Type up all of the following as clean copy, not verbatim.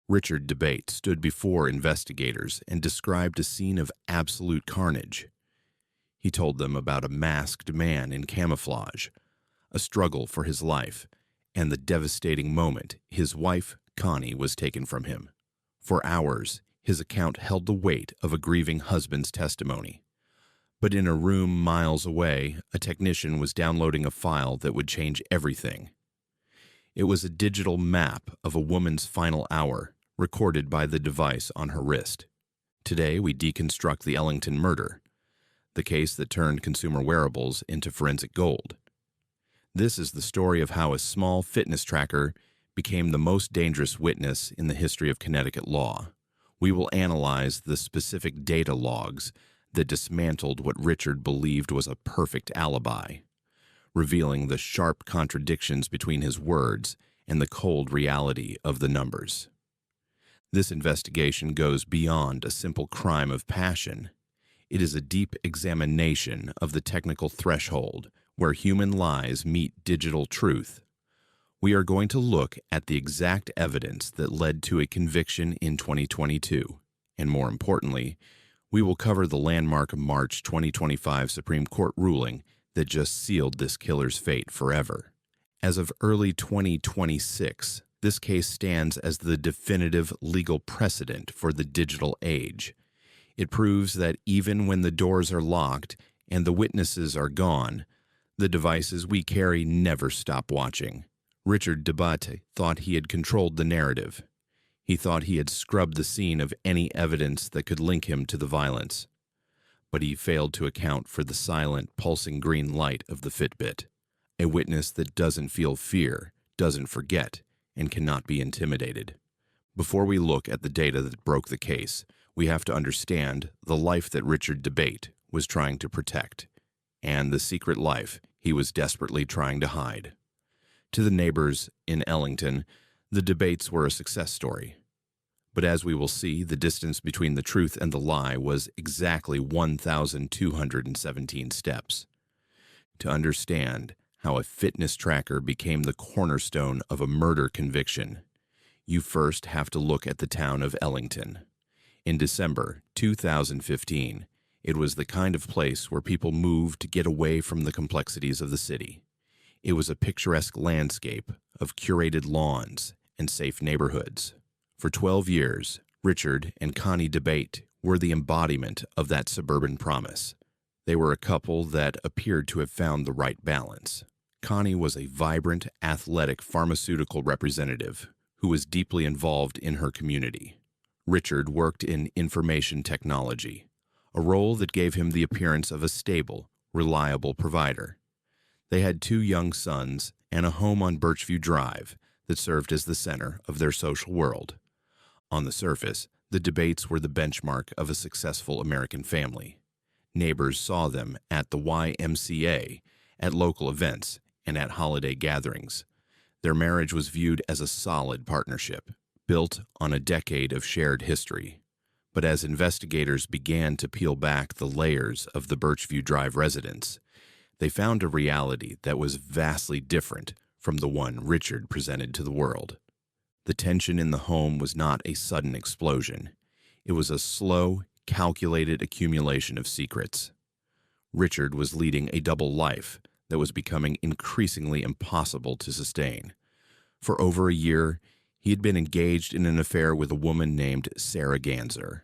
Richard Debate stood before investigators and described a scene of absolute carnage. He told them about a masked man in camouflage, a struggle for his life, and the devastating moment his wife, Connie, was taken from him. For hours, his account held the weight of a grieving husband's testimony. But in a room miles away, a technician was downloading a file that would change everything. It was a digital map of a woman's final hour, recorded by the device on her wrist. Today, we deconstruct the Ellington murder, the case that turned consumer wearables into forensic gold. This is the story of how a small fitness tracker became the most dangerous witness in the history of Connecticut law. We will analyze the specific data logs that dismantled what Richard believed was a perfect alibi, revealing the sharp contradictions between his words and the cold reality of the numbers. This investigation goes beyond a simple crime of passion. It is a deep examination of the technical threshold where human lies meet digital truth. We are going to look at the exact evidence that led to a conviction in 2022, and more importantly, we will cover the landmark March 2025 Supreme Court ruling that just sealed this killer's fate forever. As of early 2026, this case stands as the definitive legal precedent for the digital age. It proves that even when the doors are locked and the witnesses are gone, the devices we carry never stop watching. Richard Debate thought he had controlled the narrative. He thought he had scrubbed the scene of any evidence that could link him to the violence. But he failed to account for the silent, pulsing green light of the Fitbit, a witness that doesn't feel fear, doesn't forget, and cannot be intimidated. Before we look at the data that broke the case, we have to understand the life that Richard Debate was trying to protect, and the secret life he was desperately trying to hide. To the neighbors in Ellington, the Debates were a success story. But as we will see, the distance between the truth and the lie was exactly 1,217 steps. To understand how a fitness tracker became the cornerstone of a murder conviction, you first have to look at the town of Ellington. In December 2015, it was the kind of place where people moved to get away from the complexities of the city. It was a picturesque landscape of curated lawns and safe neighborhoods. For 12 years, Richard and Connie Debate were the embodiment of that suburban promise. They were a couple that appeared to have found the right balance. Connie was a vibrant, athletic pharmaceutical representative who was deeply involved in her community. Richard worked in information technology, a role that gave him the appearance of a stable, reliable provider. They had 2 young sons and a home on Birchview Drive that served as the center of their social world. On the surface, the Debates were the benchmark of a successful American family. Neighbors saw them at the YMCA, at local events, and at holiday gatherings. Their marriage was viewed as a solid partnership, built on a decade of shared history. But as investigators began to peel back the layers of the Birchview Drive residence, they found a reality that was vastly different from the one Richard presented to the world. The tension in the home was not a sudden explosion. It was a slow, calculated accumulation of secrets. Richard was leading a double life that was becoming increasingly impossible to sustain. For over a year, he had been engaged in an affair with a woman named Sarah Ganser.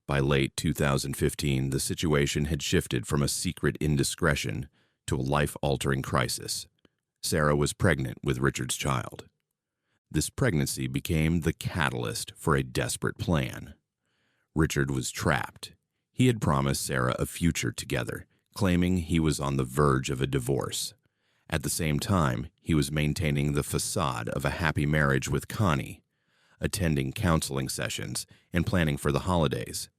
By late 2015, the situation had shifted from a secret indiscretion to a life-altering crisis. Sarah was pregnant with Richard's child. This pregnancy became the catalyst for a desperate plan. Richard was trapped. He had promised Sarah a future together, claiming he was on the verge of a divorce. At the same time, he was maintaining the facade of a happy marriage with Connie, attending counseling sessions and planning for the holidays.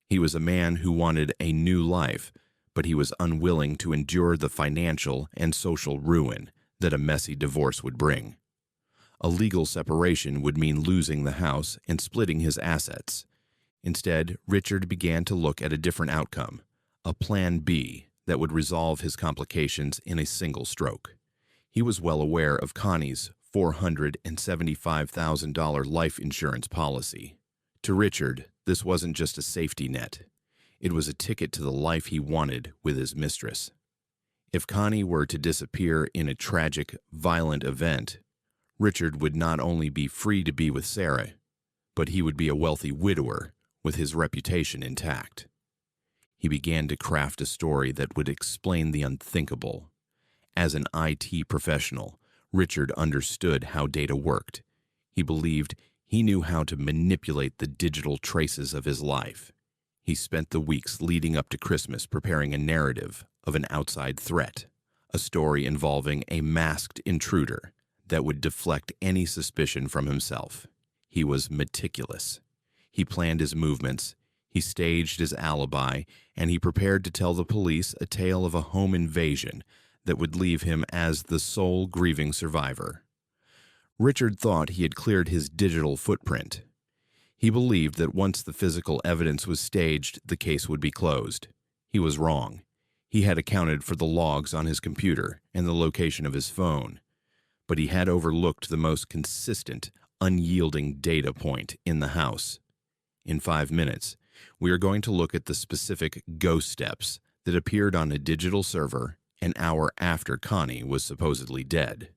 He was a man who wanted a new life, but he was unwilling to endure the financial and social ruin that a messy divorce would bring. A legal separation would mean losing the house and splitting his assets. Instead, Richard began to look at a different outcome, a plan B that would resolve his complications in a single stroke. He was well aware of Connie's $475,000 life insurance policy. To Richard, this wasn't just a safety net. It was a ticket to the life he wanted with his mistress. If Connie were to disappear in a tragic, violent event, Richard would not only be free to be with Sarah, but he would be a wealthy widower with his reputation intact. He began to craft a story that would explain the unthinkable. As an IT professional, Richard understood how data worked. He believed he knew how to manipulate the digital traces of his life. He spent the weeks leading up to Christmas preparing a narrative of an outside threat, a story involving a masked intruder that would deflect any suspicion from himself. He was meticulous. He planned his movements, he staged his alibi, and he prepared to tell the police a tale of a home invasion that would leave him as the sole grieving survivor. Richard thought he had cleared his digital footprint. He believed that once the physical evidence was staged, the case would be closed. He was wrong. He had accounted for the logs on his computer and the location of his phone, but he had overlooked the most consistent, unyielding data point in the house. In 5 minutes, we are going to look at the specific go steps that appeared on a digital server an hour after Connie was supposedly dead,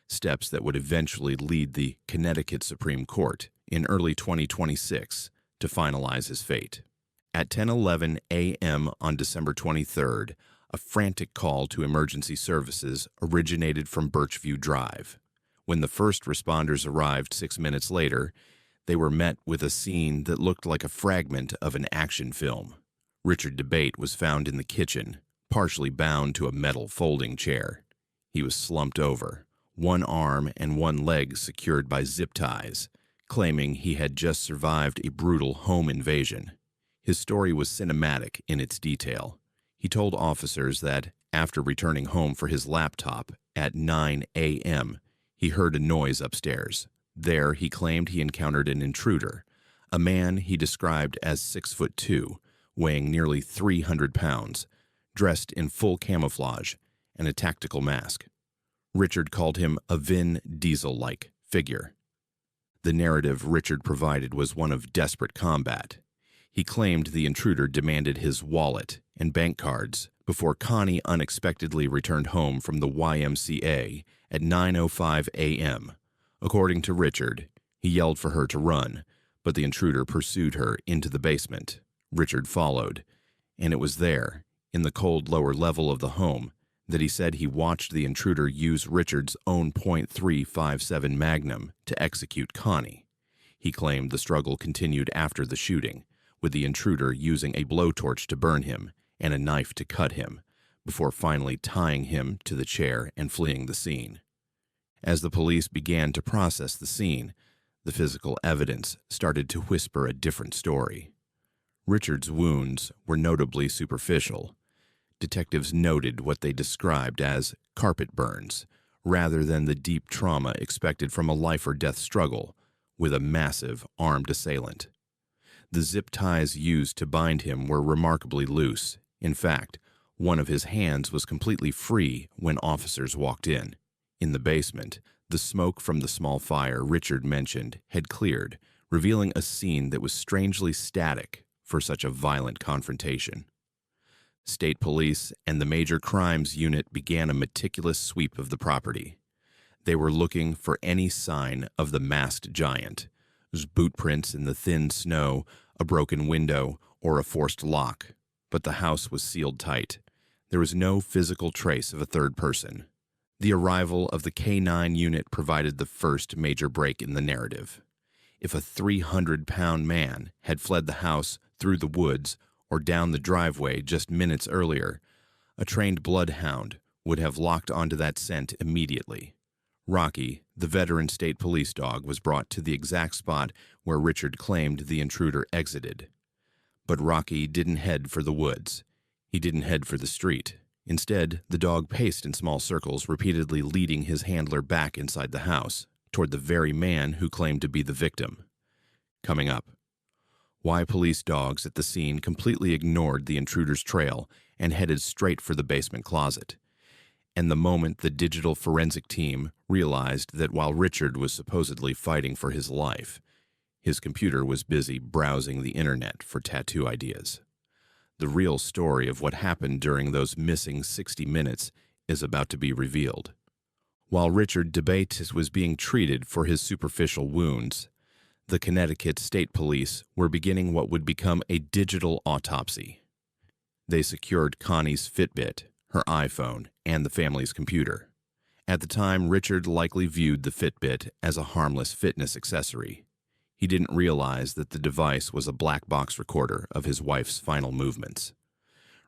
steps that would eventually lead the Connecticut Supreme Court in early 2026 to finalize his fate. At 10:11 a.m. on December 23rd, a frantic call to emergency services originated from Birchview Drive. When the first responders arrived 6 minutes later, they were met with a scene that looked like a fragment of an action film. Richard DeBate was found in the kitchen, partially bound to a metal folding chair. He was slumped over, one arm and one leg secured by zip ties, claiming he had just survived a brutal home invasion. His story was cinematic in its detail. He told officers that, after returning home for his laptop at 9 a.m., he heard a noise upstairs. There, he claimed he encountered an intruder, a man he described as 6'2", weighing nearly 300 pounds, dressed in full camouflage and a tactical mask. Richard called him a Vin Diesel-like figure. The narrative Richard provided was one of desperate combat. He claimed the intruder demanded his wallet and bank cards before Connie unexpectedly returned home from the YMCA at 9:05 a.m. According to Richard, he yelled for her to run, but the intruder pursued her into the basement. Richard followed, and it was there, in the cold lower level of the home, that he said he watched the intruder use Richard's own .357 Magnum to execute Connie. He claimed the struggle continued after the shooting, with the intruder using a blowtorch to burn him and a knife to cut him, before finally tying him to the chair and fleeing the scene. As the police began to process the scene, the physical evidence started to whisper a different story. Richard's wounds were notably superficial. Detectives noted what they described as carpet burns, rather than the deep trauma expected from a life-or-death struggle with a massive armed assailant. The zip ties used to bind him were remarkably loose. In fact, one of his hands was completely free when officers walked in. In the basement, the smoke from the small fire Richard mentioned had cleared, revealing a scene that was strangely static for such a violent confrontation. State police and the Major Crimes Unit began a meticulous sweep of the property. They were looking for any sign of the masked giant, boot prints in the thin snow, a broken window, or a forced lock, but the house was sealed tight. There was no physical trace of a third person. The arrival of the K-9 unit provided the first major break in the narrative. If a 300-pound man had fled the house through the woods or down the driveway just minutes earlier, a trained bloodhound would have locked onto that scent immediately. Rocky, the veteran state police dog, was brought to the exact spot where Richard claimed the intruder exited. But Rocky didn't head for the woods. He didn't head for the street. Instead, the dog paced in small circles, repeatedly leading his handler back inside the house, toward the very man who claimed to be the victim. Coming up, why police dogs at the scene completely ignored the intruder's trail and headed straight for the basement closet, and the moment the digital forensic team realized that while Richard was supposedly fighting for his life, his computer was busy browsing the internet for tattoo ideas. The real story of what happened during those missing 60 minutes is about to be revealed. While Richard DeBate was being treated for his superficial wounds, the Connecticut State Police were beginning what would become a digital autopsy. They secured Connie's Fitbit, her iPhone, and the family's computer. At the time, Richard likely viewed the Fitbit as a harmless fitness accessory. He didn't realize that the device was a black box recorder of his wife's final movements.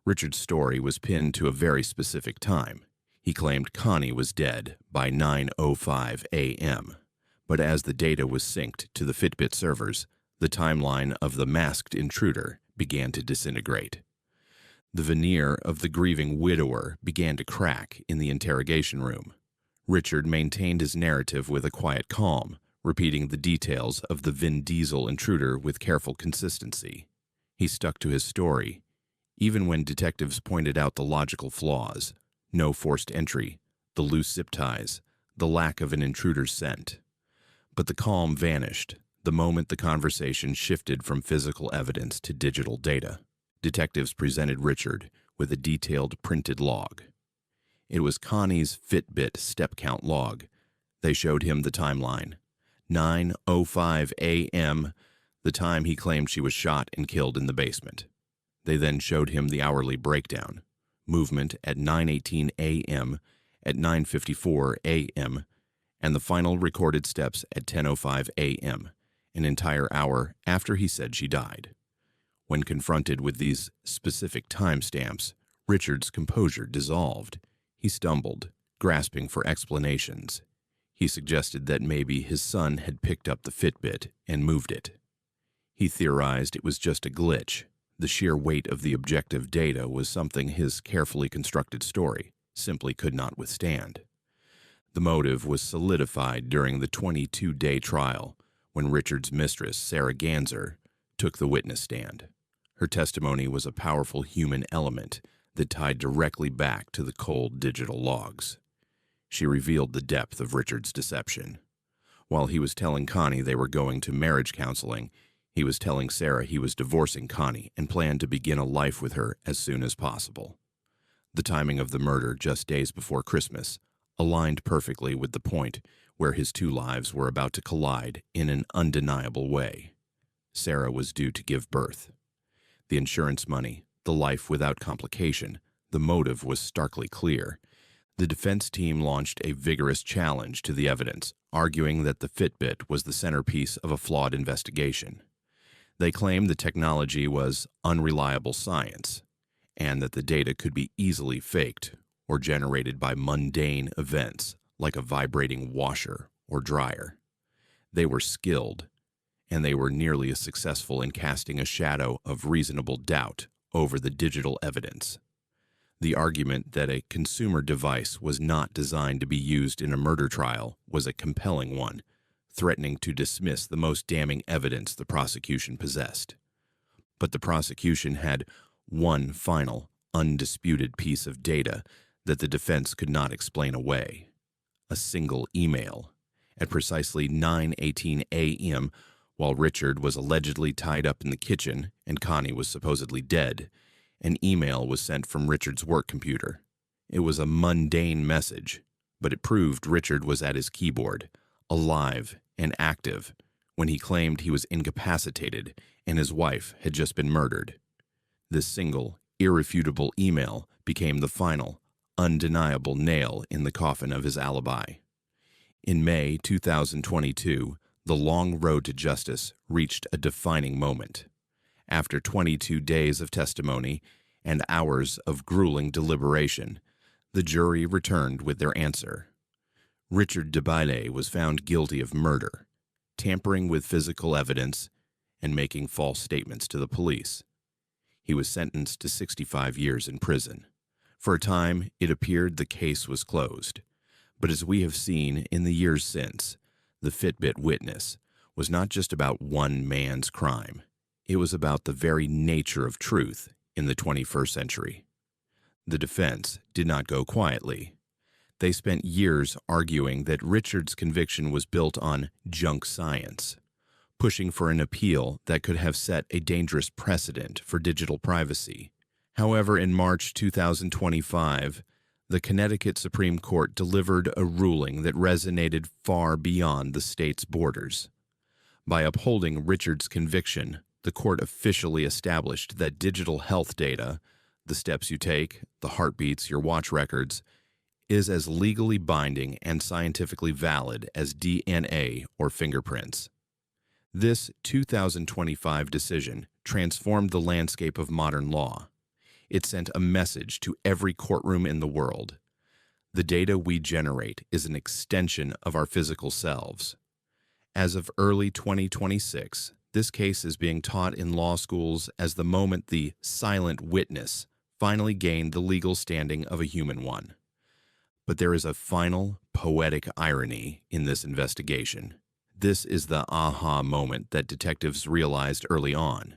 Richard's story was pinned to a very specific time. He claimed Connie was dead by 9:05 a.m., but as the data was synced to the Fitbit servers, the timeline of the masked intruder began to disintegrate. The veneer of the grieving widower began to crack in the interrogation room. Richard maintained his narrative with a quiet calm, repeating the details of the Vin Diesel intruder with careful consistency. He stuck to his story, even when detectives pointed out the logical flaws: no forced entry, the loose zip ties, the lack of an intruder's scent. But the calm vanished the moment the conversation shifted from physical evidence to digital data. Detectives presented Richard with a detailed printed log. It was Connie's Fitbit step count log. They showed him the timeline. 9:05 a.m., the time he claimed she was shot and killed in the basement. They then showed him the hourly breakdown. Movement at 9:18 a.m., at 9:54 a.m., and the final recorded steps at 10:05 a.m., an entire hour after he said she died. When confronted with these specific timestamps, Richard's composure dissolved. He stumbled, grasping for explanations. He suggested that maybe his son had picked up the Fitbit and moved it. He theorized it was just a glitch. The sheer weight of the objective data was something his carefully constructed story simply could not withstand. The motive was solidified during the 22-day trial when Richard's mistress, Sarah Ganzer, took the witness stand. Her testimony was a powerful human element that tied directly back to the cold digital logs. She revealed the depth of Richard's deception. While he was telling Connie they were going to marriage counseling, he was telling Sarah he was divorcing Connie and planned to begin a life with her as soon as possible. The timing of the murder, just days before Christmas, aligned perfectly with the point where his two lives were about to collide in an undeniable way. Sarah was due to give birth. The insurance money, the life without complication, the motive was starkly clear. The defense team launched a vigorous challenge to the evidence, arguing that the Fitbit was the centerpiece of a flawed investigation. They claimed the technology was unreliable science, and that the data could be easily faked or generated by mundane events like a vibrating washer or dryer. They were skilled, and they were nearly as successful in casting a shadow of reasonable doubt over the digital evidence. The argument that a consumer device was not designed to be used in a murder trial was a compelling one, threatening to dismiss the most damning evidence the prosecution possessed. But the prosecution had one final, undisputed piece of data that the defense could not explain away: a single email. At precisely 9:18 a.m., while Richard was allegedly tied up in the kitchen and Connie was supposedly dead, an email was sent from Richard's work computer. It was a mundane message, but it proved Richard was at his keyboard, alive and active, when he claimed he was incapacitated and his wife had just been murdered. This single, irrefutable email became the final, undeniable nail in the coffin of his alibi. In May 2022, the long road to justice reached a defining moment. After 22 days of testimony and hours of grueling deliberation, the jury returned with their answer. Richard DeBate was found guilty of murder, tampering with physical evidence, and making false statements to the police. He was sentenced to 65 years in prison. For a time, it appeared the case was closed. But as we have seen in the years since, the Fitbit witness was not just about one man's crime. It was about the very nature of truth in the 21st century. The defense did not go quietly. They spent years arguing that Richard's conviction was built on junk science, pushing for an appeal that could have set a dangerous precedent for digital privacy. However, in March 2025, the Connecticut Supreme Court delivered a ruling that resonated far beyond the state's borders. By upholding Richard's conviction, the court officially established that digital health data, the steps you take, the heartbeats, your watch records, is as legally binding and scientifically valid as DNA or fingerprints. This 2025 decision transformed the landscape of modern law. It sent a message to every courtroom in the world. The data we generate is an extension of our physical selves. As of early 2026, this case is being taught in law schools as the moment the silent witness finally gained the legal standing of a human one. But there is a final, poetic irony in this investigation. This is the aha moment that detectives realized early on.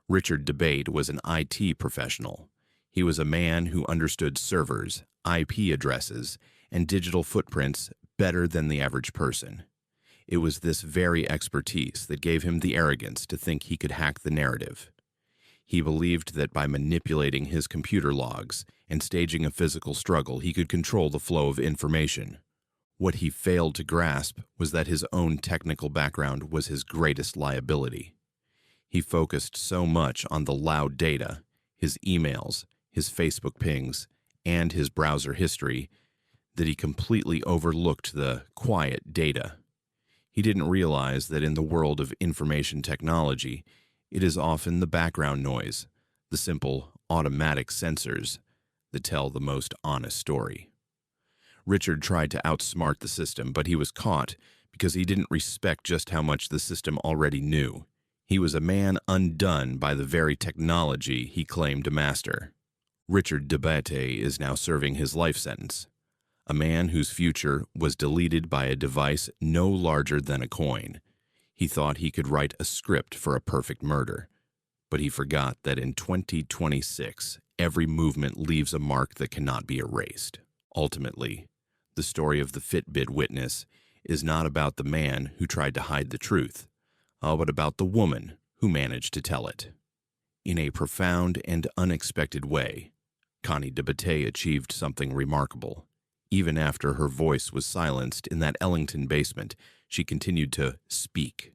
Richard DeBate was an IT professional. He was a man who understood servers, IP addresses, and digital footprints better than the average person. It was this very expertise that gave him the arrogance to think he could hack the narrative. He believed that by manipulating his computer logs and staging a physical struggle, he could control the flow of information. What he failed to grasp was that his own technical background was his greatest liability. He focused so much on the loud data, his emails, his Facebook pings, and his browser history, that he completely overlooked the quiet data. He didn't realize that in the world of information technology, it is often the background noise, the simple automatic sensors, that tell the most honest story. Richard tried to outsmart the system, but he was caught because he didn't respect just how much the system already knew. He was a man undone by the very technology he claimed to master. Richard DeBate is now serving his life sentence, a man whose future was deleted by a device no larger than a coin. He thought he could write a script for a perfect murder, but he forgot that in 2026, every movement leaves a mark that cannot be erased. Ultimately, the story of the Fitbit witness is not about the man who tried to hide the truth, but about the woman who managed to tell it. In a profound and unexpected way, Connie DeBate achieved something remarkable. Even after her voice was silenced in that Ellington basement, she continued to speak.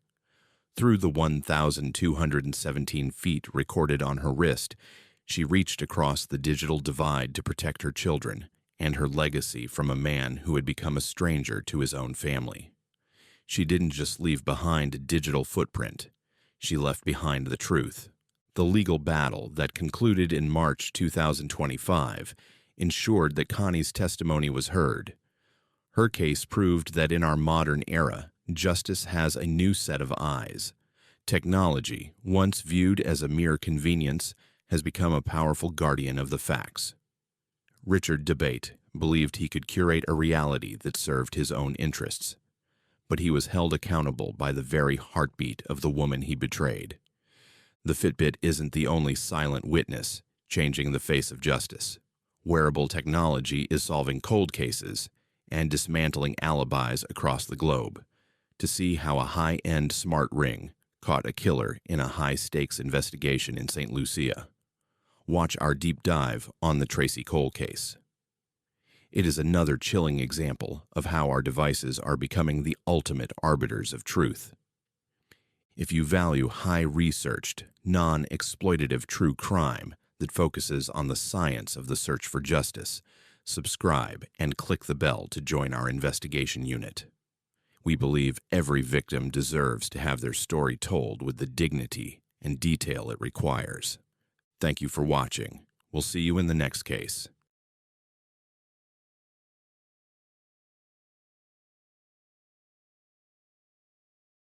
Through the 1,217 feet recorded on her wrist, she reached across the digital divide to protect her children and her legacy from a man who had become a stranger to his own family. She didn't just leave behind a digital footprint. She left behind the truth. The legal battle that concluded in March 2025 ensured that Connie's testimony was heard. Her case proved that in our modern era, justice has a new set of eyes. Technology, once viewed as a mere convenience, has become a powerful guardian of the facts. Richard DeBate believed he could curate a reality that served his own interests, but he was held accountable by the very heartbeat of the woman he betrayed. The Fitbit isn't the only silent witness changing the face of justice. Wearable technology is solving cold cases and dismantling alibis across the globe. To see how a high-end smart ring caught a killer in a high-stakes investigation in St. Lucia, watch our deep dive on the Tracy Cole case. It is another chilling example of how our devices are becoming the ultimate arbiters of truth. If you value high-researched, non-exploitative true crime that focuses on the science of the search for justice, subscribe and click the bell to join our investigation unit. We believe every victim deserves to have their story told with the dignity and detail it requires. Thank you for watching. We'll see you in the next case.